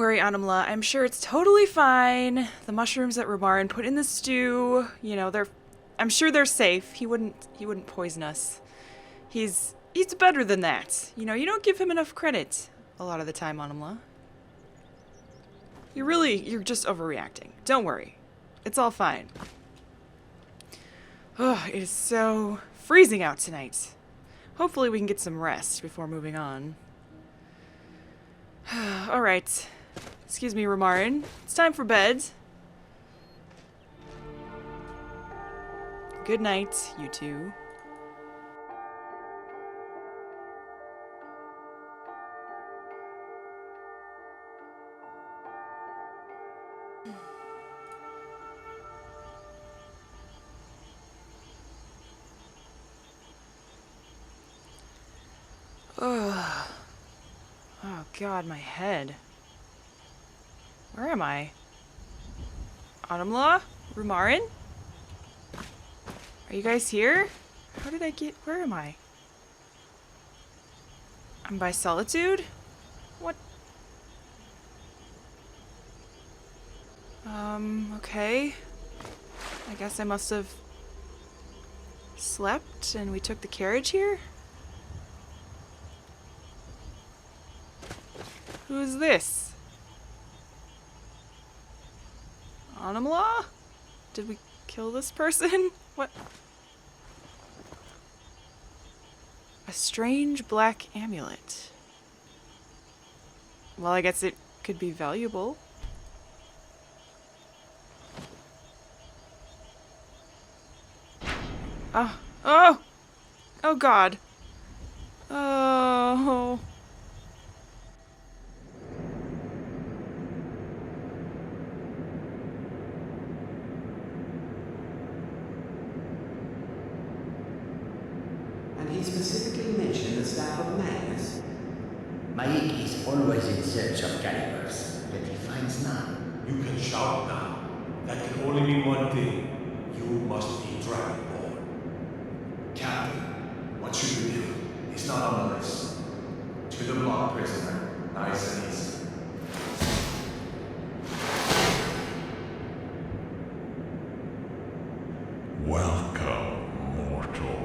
worry, Autumnla. I'm sure it's totally fine. The mushrooms that Rabarin put in the stew, you know, I'm sure they're safe. He wouldn't poison us. He's better than that. You know, you don't give him enough credit a lot of the time, Autumnla. You're just overreacting. Don't worry. It's all fine. Oh, it is so freezing out tonight. Hopefully we can get some rest before moving on. Alright. Excuse me, Ramarin. It's time for bed. Good night, you two. Oh god, my head. Where am I? Autumnla? Rumarin? Are you guys here? How did I get... Where am I? I'm by Solitude? What? Okay. I guess I must have slept and we took the carriage here? Who is this? Autumnla? Did we kill this person? What? A strange black amulet. Well, I guess it could be valuable. Oh. Oh! Oh god. Oh. He specifically mentioned the staff of madness. Maik is always in search of calibers, but he finds none. You can shout now. That can only mean one thing. You must be Dragonborn. Captain, what should we do? He's not on the list. To the block, prisoner. Nice and easy. Welcome, mortal.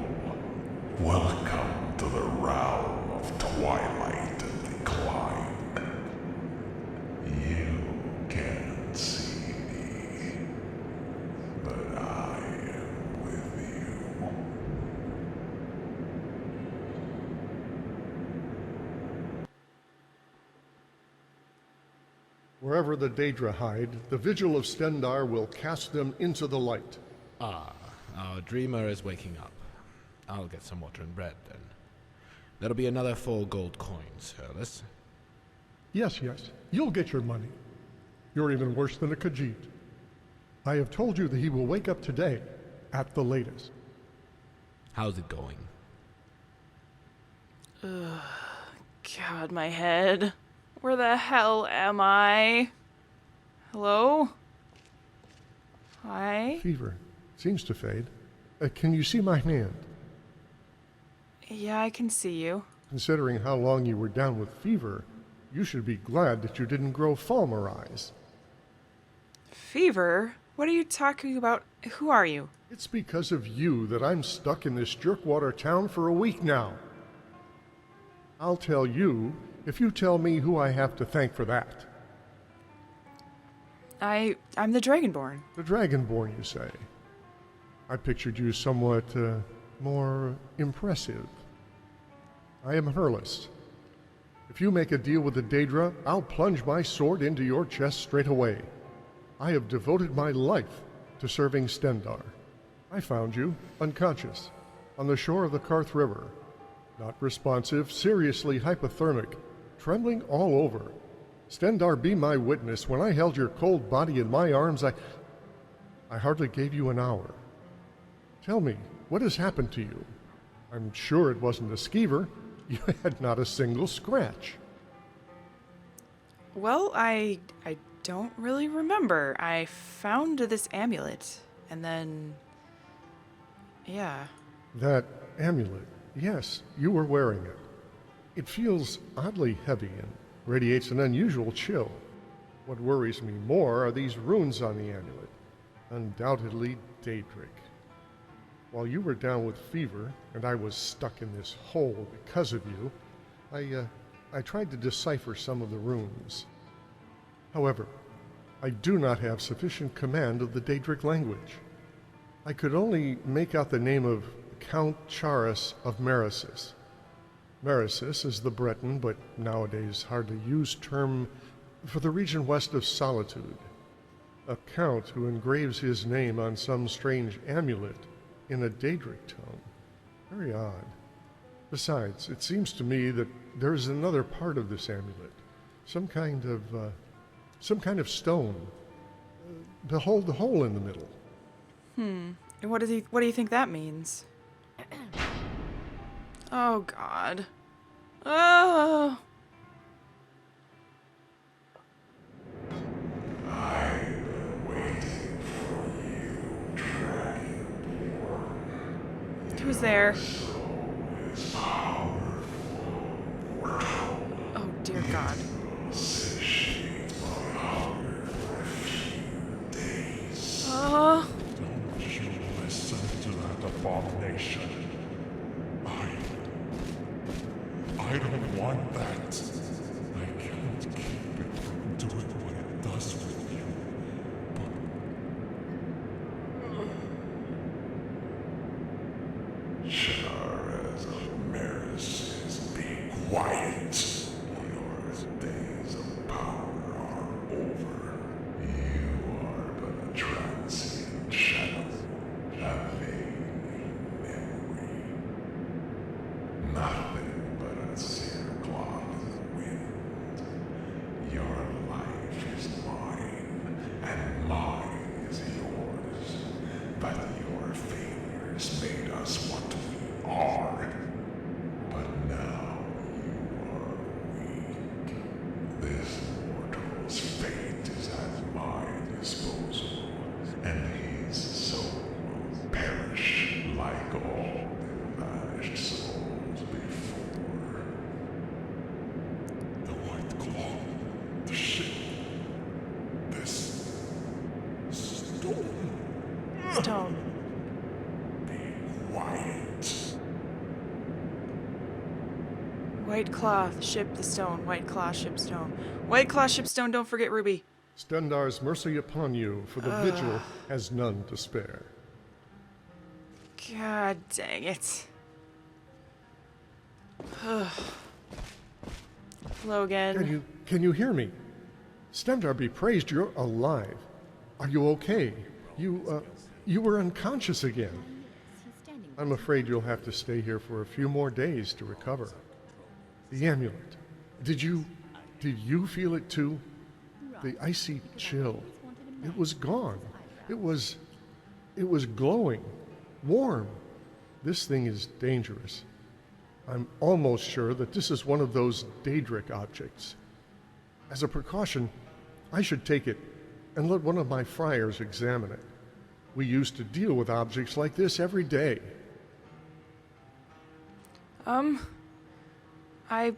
Welcome to the realm of twilight and decline. You can't see me, but I am with you. Wherever the Daedra hide, the Vigil of Stendarr will cast them into the light. Ah, our dreamer is waking up. I'll get some water and bread, then. That'll be another 4 gold coins, Hurless. Yes, you'll get your money. You're even worse than a Khajiit. I have told you that he will wake up today, at the latest. How's it going? Ugh. God, my head. Where the hell am I? Hello? Hi? Fever. Seems to fade. Can you see my hand? Yeah, I can see you. Considering how long you were down with fever, you should be glad that you didn't grow Falmer eyes. Fever? What are you talking about? Who are you? It's because of you that I'm stuck in this jerkwater town for a week now. I'll tell you if you tell me who I have to thank for that. I'm the Dragonborn. The Dragonborn, you say? I pictured you somewhat, more impressive. I am Hurless. If you make a deal with the Daedra, I'll plunge my sword into your chest straight away. I have devoted my life to serving Stendarr. I found you, unconscious, on the shore of the Karth River. Not responsive, seriously hypothermic, trembling all over. Stendarr, be my witness, when I held your cold body in my arms, I hardly gave you an hour. Tell me, what has happened to you? I'm sure it wasn't a skeever. You had not a single scratch. Well, I don't really remember. I found this amulet, and then... yeah. That amulet, yes, you were wearing it. It feels oddly heavy and radiates an unusual chill. What worries me more are these runes on the amulet. Undoubtedly Daedric. While you were down with fever, and I was stuck in this hole because of you, I tried to decipher some of the runes. However, I do not have sufficient command of the Daedric language. I could only make out the name of Count Charis of Meresis. Meresis is the Breton, but nowadays hardly used term for the region west of Solitude. A count who engraves his name on some strange amulet in a Daedric tone. Very odd. Besides, it seems to me that there is another part of this amulet, some kind of stone. Behold the hole in the middle. And what do you think that means? Oh, God. Oh. I've been waiting for you, Dragonborn. Who's there? Is powerful. Oh, dear God. Satiate my hunger for a few days. Oh. Don't you listen to that abomination. I don't want that. I can't keep it from doing what it does with you. But Charis of Meresis, be quiet. Your days of power are over. You are but a transient shadow, a vague memory. Nothing but a circlet in the wind. Your life is mine, and mine is yours. But your failures made us what we are. But now you are weak. This mortal's fate is at my disposal, and his soul will perish like all the vanished souls before. The White Claw, the ship, this stone. Stone. Be quiet. White Claw, ship, the stone. White Claw, ship, stone. White Claw, ship, stone. Don't forget Rhubi. Stendar's mercy upon you, for the vigil has none to spare. God dang it. Hello again. Can you hear me? Stendar be praised, you're alive. Are you okay? You were unconscious again. I'm afraid you'll have to stay here for a few more days to recover. The amulet. Did you feel it too? The icy chill. It was gone. It was glowing, warm. This thing is dangerous. I'm almost sure that this is one of those Daedric objects. As a precaution, I should take it and let one of my friars examine it. We used to deal with objects like this every day. Well, I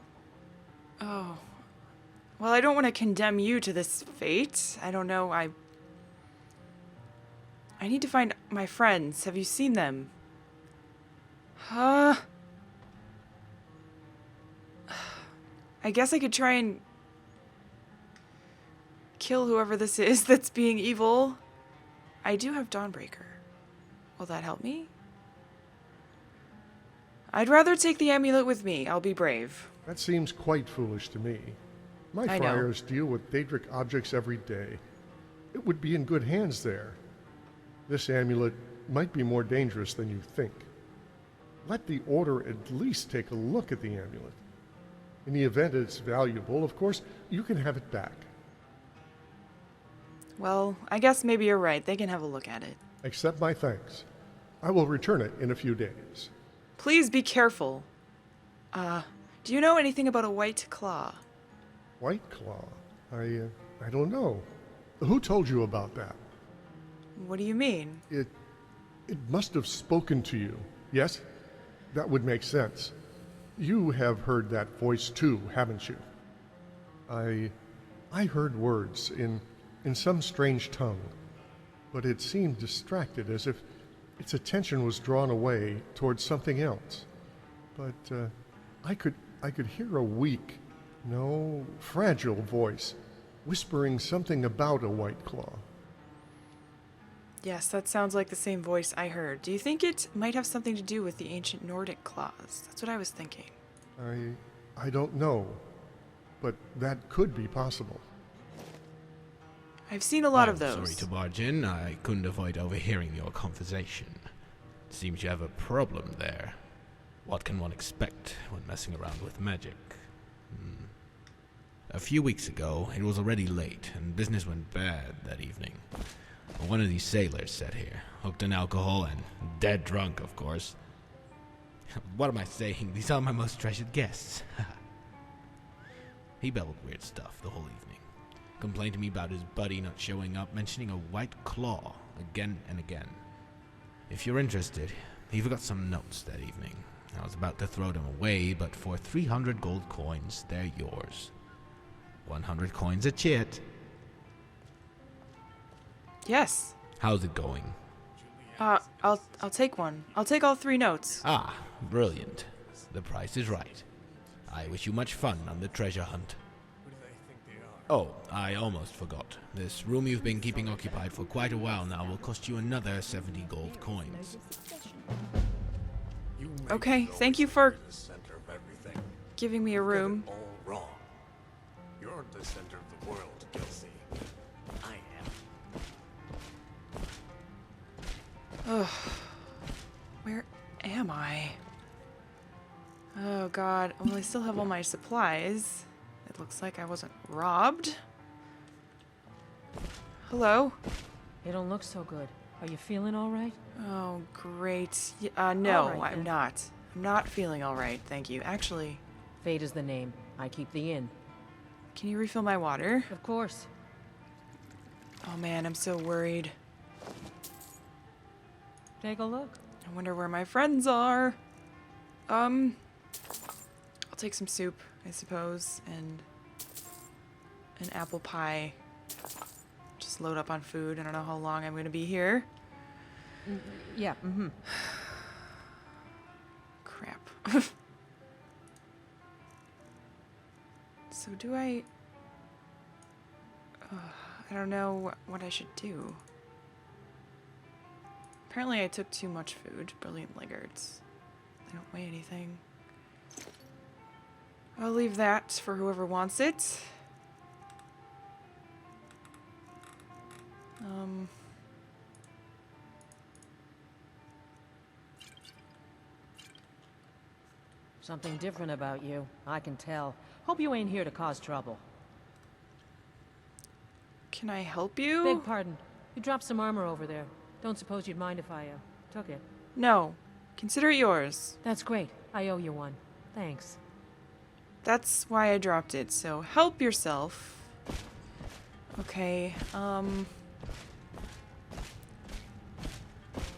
don't want to condemn you to this fate. I don't know, I need to find my friends. Have you seen them? I guess I could try and kill whoever this is that's being evil. I do have Dawnbreaker. Will that help me? I'd rather take the amulet with me. I'll be brave. That seems quite foolish to me. My I know. friars deal with Daedric objects every day. It would be in good hands there. This amulet might be more dangerous than you think. Let the Order at least take a look at the amulet. In the event it's valuable, of course, you can have it back. Well, I guess maybe you're right. They can have a look at it. Accept my thanks. I will return it in a few days. Please be careful. Do you know anything about a White Claw? White Claw? I don't know. Who told you about that? What do you mean? It must have spoken to you, yes? That would make sense. You have heard that voice too, haven't you? I I heard words in some strange tongue, but it seemed distracted, as if its attention was drawn away towards something else. But I could hear a weak, no, fragile voice whispering something about a white claw. Yes, that sounds like the same voice I heard. Do you think it might have something to do with the ancient Nordic claws? That's what I was thinking. I don't know, but that could be possible. I've seen a lot of those. Sorry to barge in. I couldn't avoid overhearing your conversation. Seems you have a problem there. What can one expect when messing around with magic? A few weeks ago, it was already late, and business went bad that evening. One of these sailors sat here, hooked on alcohol and dead drunk, of course. What am I saying? These are my most treasured guests. He babbled weird stuff the whole evening. Complained to me about his buddy not showing up, mentioning a white claw again and again. If you're interested, he forgot some notes that evening. I was about to throw them away, but for 300 gold coins, they're yours. 100 coins a chit. Yes. How's it going? I'll take one. I'll take all 3 notes. Ah, brilliant. The price is right. I wish you much fun on the treasure hunt. Oh, I almost forgot. This room you've been keeping occupied for quite a while now will cost you another 70 gold coins. Okay, thank you for giving me a room. All wrong. You're the center of the world, Kelsey. I am. Ugh. Where am I? Oh god, well I still have all my supplies. It looks like I wasn't robbed. Hello? You don't look so good. Are you feeling all right? Oh, great. No, All right, I'm then. not. I'm not feeling alright, thank you. Actually, Fate is the name. I keep the inn. can you refill my water? Of course. Oh man, I'm so worried. Take a look. I wonder where my friends are. I'll take some soup, I suppose, and an apple pie. Just load up on food. I don't know how long I'm gonna be here. Yeah, Crap. So do I don't know what I should do. Apparently I took too much food. Brilliant laggards. They don't weigh anything. I'll leave that for whoever wants it. Something different about you. I can tell. Hope you ain't here to cause trouble. Can I help you? Beg pardon. You dropped some armor over there. Don't suppose you'd mind if I, took it. No. Consider it yours. That's great. I owe you one. Thanks. That's why I dropped it, so help yourself. Okay,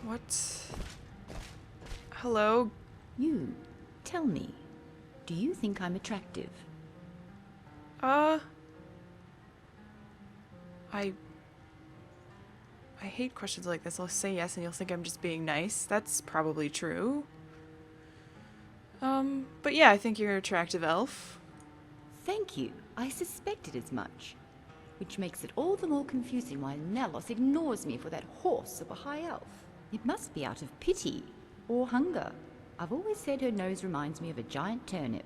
what? Hello? You, tell me, do you think I'm attractive? I hate questions like this. I'll say yes and you'll think I'm just being nice. That's probably true. But yeah, I think you're an attractive elf. Thank you. I suspected as much. Which makes it all the more confusing why Nelos ignores me for that horse of a high elf. It must be out of pity or hunger. I've always said her nose reminds me of a giant turnip.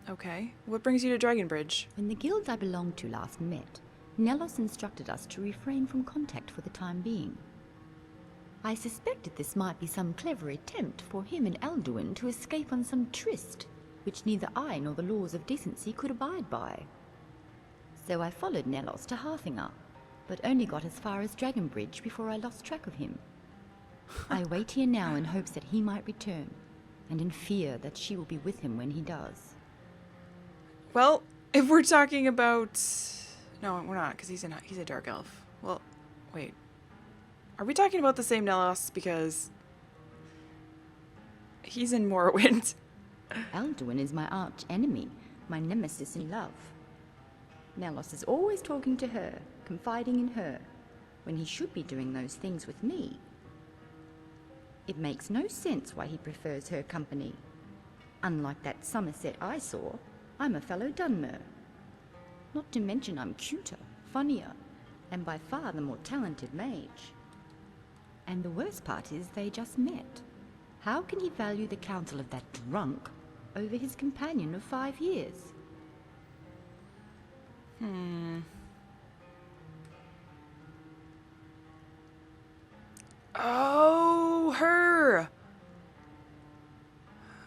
Okay. What brings you to Dragonbridge? When the guild I belonged to last met, Nelos instructed us to refrain from contact for the time being. I suspected this might be some clever attempt for him and Alduin to escape on some tryst, which neither I nor the laws of decency could abide by. So I followed Nelos to Harthinger, but only got as far as Dragonbridge before I lost track of him. I wait here now in hopes that he might return, and in fear that she will be with him when he does. Well, if we're talking about... No, we're not, because he's a dark elf. Well, wait. Are we talking about the same Nelos? Because he's in Morrowind. Alduin is my arch enemy, my nemesis in love. Nelos is always talking to her, confiding in her, when he should be doing those things with me. It makes no sense why he prefers her company. Unlike that Somerset I saw, I'm a fellow Dunmer. Not to mention I'm cuter, funnier, and by far the more talented mage. And the worst part is they just met. How can he value the counsel of that drunk over his companion of 5 years? Oh, her!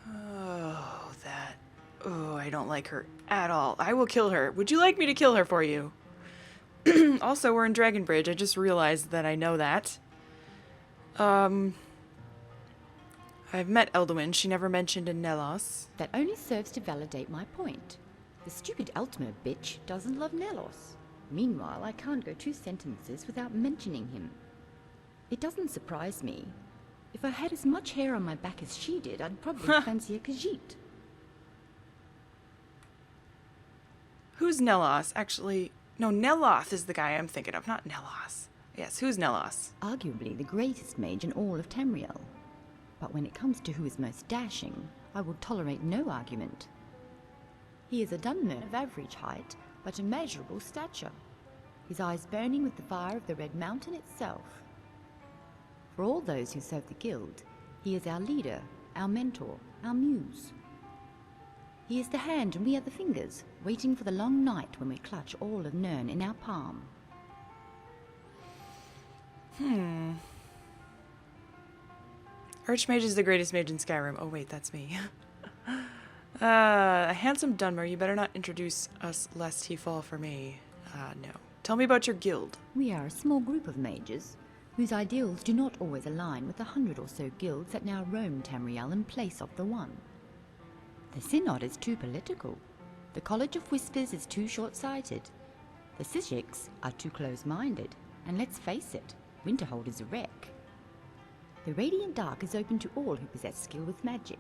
Oh, that... Oh, I don't like her at all. I will kill her. Would you like me to kill her for you? Also, we're in Dragonbridge. I just realized that I know that. I've met Elduin. She never mentioned a Nelos. That only serves to validate my point. The stupid Altmer bitch doesn't love Nelos. Meanwhile, I can't go 2 sentences without mentioning him. It doesn't surprise me. If I had as much hair on my back as she did, I'd probably fancy a Khajiit. Who's Nelos? Actually, no, Neloth is the guy I'm thinking of, not Nelos. Yes, who's Nelos? Arguably the greatest mage in all of Tamriel. But when it comes to who is most dashing, I will tolerate no argument. He is a Dunmer of average height, but immeasurable stature, his eyes burning with the fire of the Red Mountain itself. For all those who serve the guild, he is our leader, our mentor, our muse. He is the hand and we are the fingers, waiting for the long night when we clutch all of Nirn in our palm. Archmage is the greatest mage in Skyrim. Oh wait, that's me. A handsome Dunmer, you better not introduce us lest he fall for me. No. Tell me about your guild. We are a small group of mages, whose ideals do not always align with the 100 or so guilds that now roam Tamriel in place of the one. The Synod is too political. The College of Whispers is too short-sighted. The Sijiks are too close-minded. And let's face it, Winterhold is a wreck. The Radiant Dark is open to all who possess skill with magic,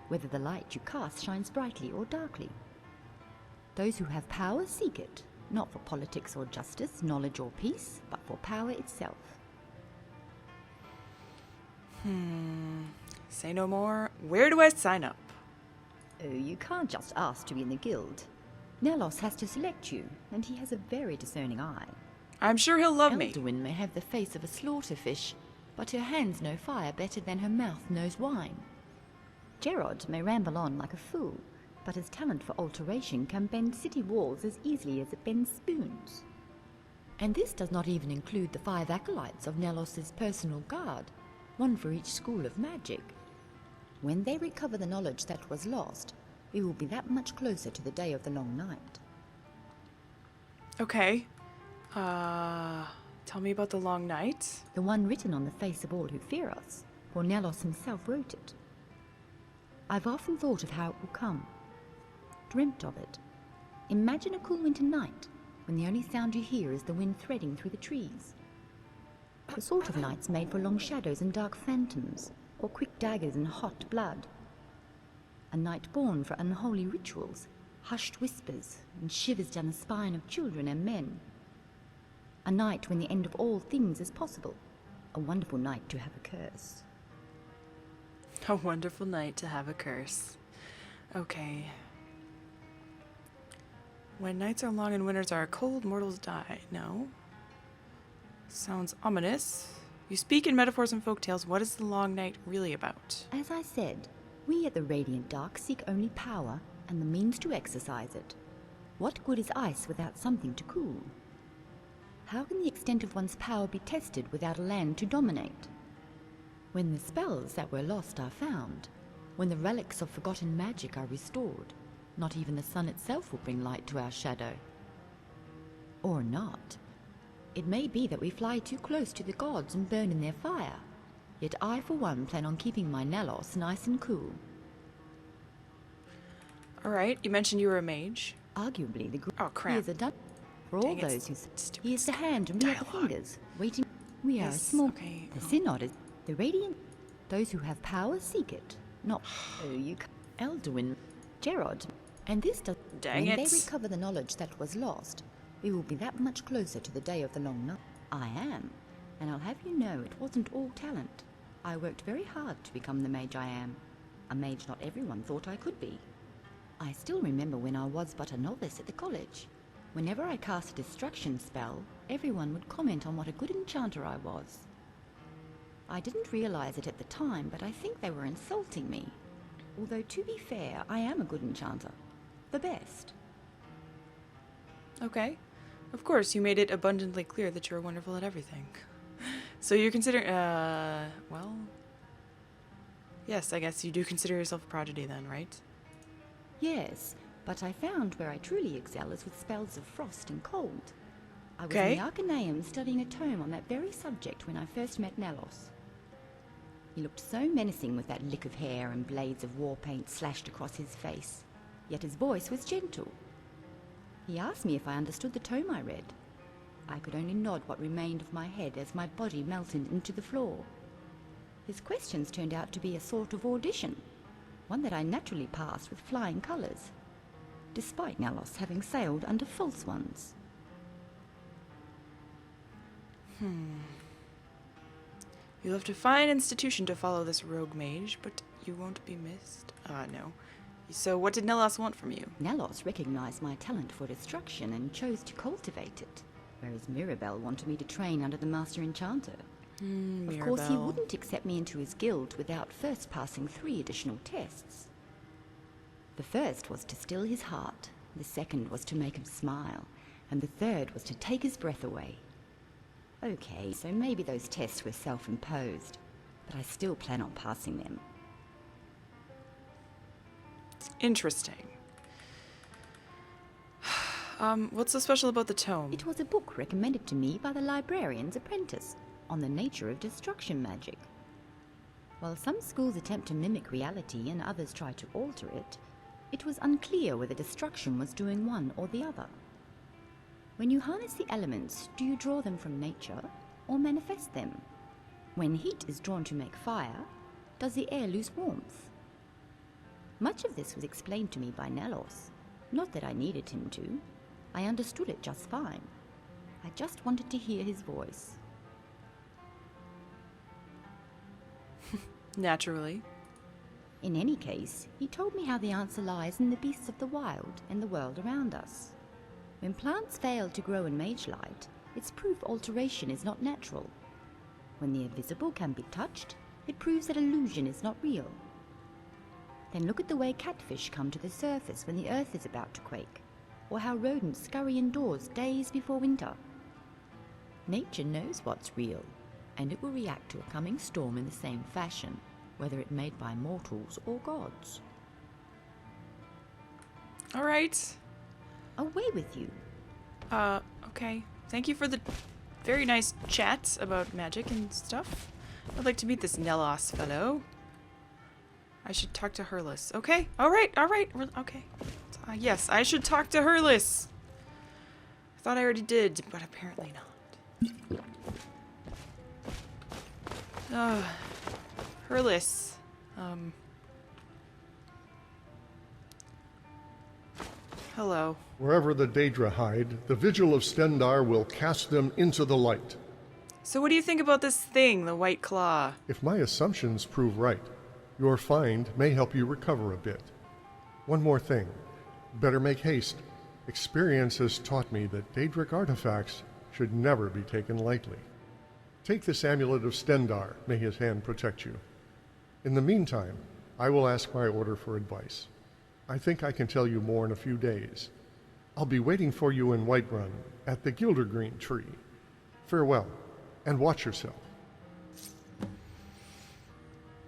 whether the light you cast shines brightly or darkly. Those who have power seek it, not for politics or justice, knowledge or peace, but for power itself. Say no more. Where do I sign up? Oh, you can't just ask to be in the guild. Nelos has to select you, and he has a very discerning eye. I'm sure he'll love me. Elduin may have the face of a slaughterfish, but her hands know fire better than her mouth knows wine. Gerard may ramble on like a fool, but his talent for alteration can bend city walls as easily as it bends spoons. And this does not even include the 5 acolytes of Nelos's personal guard, one for each school of magic. When they recover the knowledge that was lost, we will be that much closer to the day of the long night. Okay. Tell me about the long night. The one written on the face of all who fear us, for Nelos himself wrote it. I've often thought of how it will come. Dreamt of it. Imagine a cool winter night, when the only sound you hear is the wind threading through the trees. The sort of nights made for long shadows and dark phantoms, or quick daggers and hot blood. A night born for unholy rituals, hushed whispers, and shivers down the spine of children and men. A night when the end of all things is possible. A wonderful night to have a curse. A wonderful night to have a curse. Okay. When nights are long and winters are cold, mortals die. No. Sounds ominous. You speak in metaphors and folktales. What is the long night really about? As I said, we at the Radiant Dark seek only power and the means to exercise it. What good is ice without something to cool? How can the extent of one's power be tested without a land to dominate? When the spells that were lost are found, when the relics of forgotten magic are restored, not even the sun itself will bring light to our shadow. Or not. It may be that we fly too close to the gods and burn in their fire, yet I for one plan on keeping my Nelos nice and cool. Alright, you mentioned you were a mage. Arguably the Oh crap. He is a dun. For all Dang it, those who stupid he is the hand and we are the dialogue. fingers, waiting. We are a Yes, small. okay. The Synod is the Radiant. Those who have power seek it, not. Oh, you. Elduin, Gerard, and this does. Dang when it. they recover the knowledge that was lost, We will be that much closer to the day of the long night. I am, and I'll have you know it wasn't all talent. I worked very hard to become the mage I am. A mage not everyone thought I could be. I still remember when I was but a novice at the college. Whenever I cast a destruction spell, everyone would comment on what a good enchanter I was. I didn't realize it at the time, but I think they were insulting me. Although, to be fair, I am a good enchanter. The best. Okay. Of course, you made it abundantly clear that you're wonderful at everything. So you consider, well... Yes, I guess you do consider yourself a prodigy then, right? Yes, but I found where I truly excel is with spells of frost and cold. I was Okay. in the Arcaneum studying a tome on that very subject when I first met Nelos. He looked so menacing with that lick of hair and blades of war paint slashed across his face, yet his voice was gentle. He asked me if I understood the tome I read. I could only nod what remained of my head as my body melted into the floor. His questions turned out to be a sort of audition, one that I naturally passed with flying colours, despite Nelos having sailed under false ones. You left a fine institution to follow this rogue mage, but you won't be missed. No. So what did Nelos want from you? Nelos recognized my talent for destruction and chose to cultivate it, whereas Mirabelle wanted me to train under the Master Enchanter. Of course, he wouldn't accept me into his guild without first passing 3 additional tests. The first was to still his heart, the second was to make him smile, and the third was to take his breath away. Okay, so maybe those tests were self-imposed, but I still plan on passing them. Interesting. What's so special about the tome? It was a book recommended to me by the librarian's apprentice on the nature of destruction magic. While some schools attempt to mimic reality and others try to alter it, it was unclear whether destruction was doing one or the other. When you harness the elements, do you draw them from nature or manifest them? When heat is drawn to make fire, does the air lose warmth? Much of this was explained to me by Nelos. Not that I needed him to. I understood it just fine. I just wanted to hear his voice. Naturally. In any case, he told me how the answer lies in the beasts of the wild and the world around us. When plants fail to grow in mage light, it's proof alteration is not natural. When the invisible can be touched, it proves that illusion is not real. Then look at the way catfish come to the surface when the earth is about to quake, or how rodents scurry indoors days before winter. Nature knows what's real, and it will react to a coming storm in the same fashion, whether it made by mortals or gods. All right. Away with you. Okay. Thank you for the very nice chat about magic and stuff. I'd like to meet this Nelos fellow. I should talk to Herlis. Okay. All right. Okay. Yes, I should talk to Herlis. I thought I already did, but apparently not. Herlis. Hello. Wherever the Daedra hide, the Vigil of Stendarr will cast them into the light. So what do you think about this thing, the White Claw? If my assumptions prove right, your find may help you recover a bit. One more thing. Better make haste. Experience has taught me that Daedric artifacts should never be taken lightly. Take this amulet of Stendarr, may his hand protect you. In the meantime, I will ask my order for advice. I think I can tell you more in a few days. I'll be waiting for you in Whiterun, at the Gildergreen tree. Farewell, and watch yourself.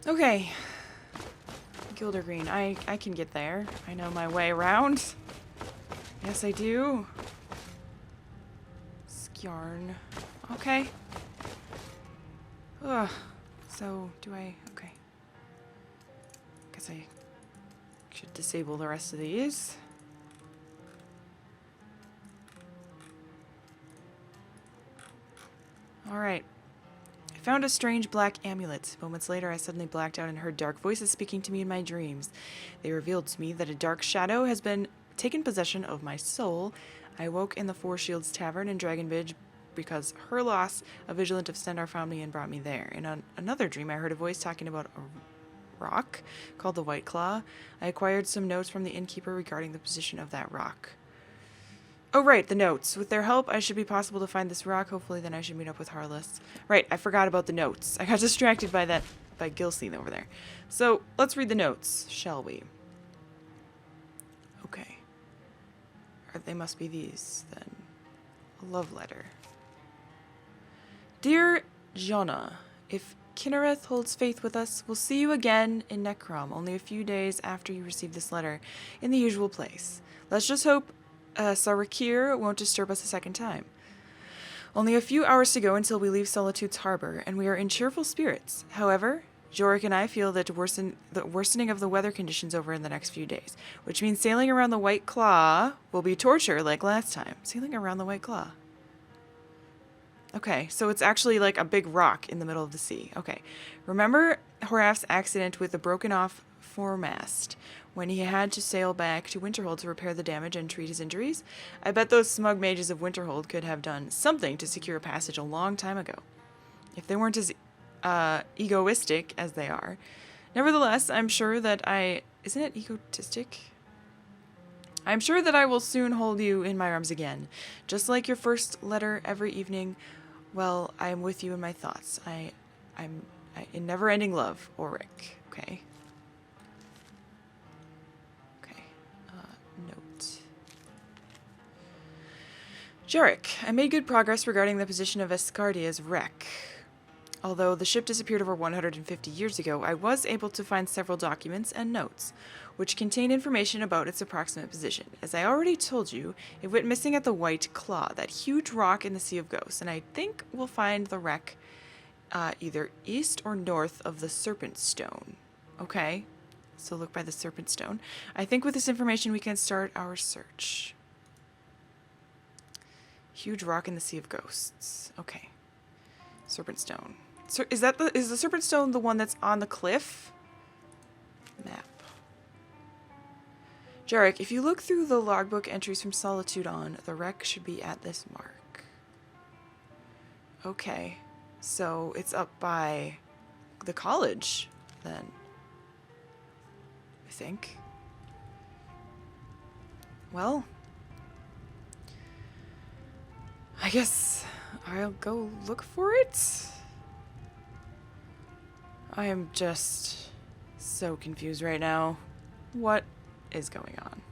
Okay. Gildergreen, I can get there. I know my way around. Yes, I do. Skjarn. Okay. Ugh. So, do I... Okay. Guess I should disable the rest of these. Alright. I found a strange black amulet. Moments later, I suddenly blacked out and heard dark voices speaking to me in my dreams. They revealed to me that a dark shadow has been taken possession of my soul. I awoke in the Four Shields Tavern in Dragonbridge because her loss, a vigilant of Stendarr found me and brought me there. In another dream, I heard a voice talking about a rock called the White Claw. I acquired some notes from the innkeeper regarding the position of that rock. Oh, right, the notes. With their help, I should be possible to find this rock. Hopefully, then I should meet up with Harless. Right, I forgot about the notes. I got distracted by Gilsine over there. So, let's read the notes, shall we? Okay. They must be these, then. A love letter. Dear Jonna, if Kinnereth holds faith with us, we'll see you again in Necrom, only a few days after you receive this letter, in the usual place. Let's just hope Sarakir won't disturb us a second time. Only a few hours to go until we leave Solitude's harbor, and we are in cheerful spirits. However, Jorik and I feel that the worsening of the weather conditions over in the next few days, which means sailing around the White Claw will be torture like last time. Sailing around the White Claw. Okay, so it's actually like a big rock in the middle of the sea. Okay. Remember Horaf's accident with the broken off foremast when he had to sail back to Winterhold to repair the damage and treat his injuries? I bet those smug mages of Winterhold could have done something to secure a passage a long time ago. If they weren't as egoistic as they are. Nevertheless, I'm sure that isn't it egotistic? I'm sure that I will soon hold you in my arms again. Just like your first letter every evening, well, I am with you in my thoughts. I'm in never-ending love, Ulrich. Okay. Okay. Note. Jorik, I made good progress regarding the position of Escardia's wreck. Although the ship disappeared over 150 years ago, I was able to find several documents and notes, which contain information about its approximate position. As I already told you, it went missing at the White Claw, that huge rock in the Sea of Ghosts, and I think we'll find the wreck either east or north of the Serpent Stone. Okay, so look by the Serpent Stone. I think with this information we can start our search. Huge rock in the Sea of Ghosts. Okay. Serpent Stone. So is the Serpent Stone the one that's on the cliff? Map. Jarek, if you look through the logbook entries from Solitude on, the wreck should be at this mark. Okay. So it's up by the college, then. I think. Well, I guess I'll go look for it. I am just so confused right now. What is going on?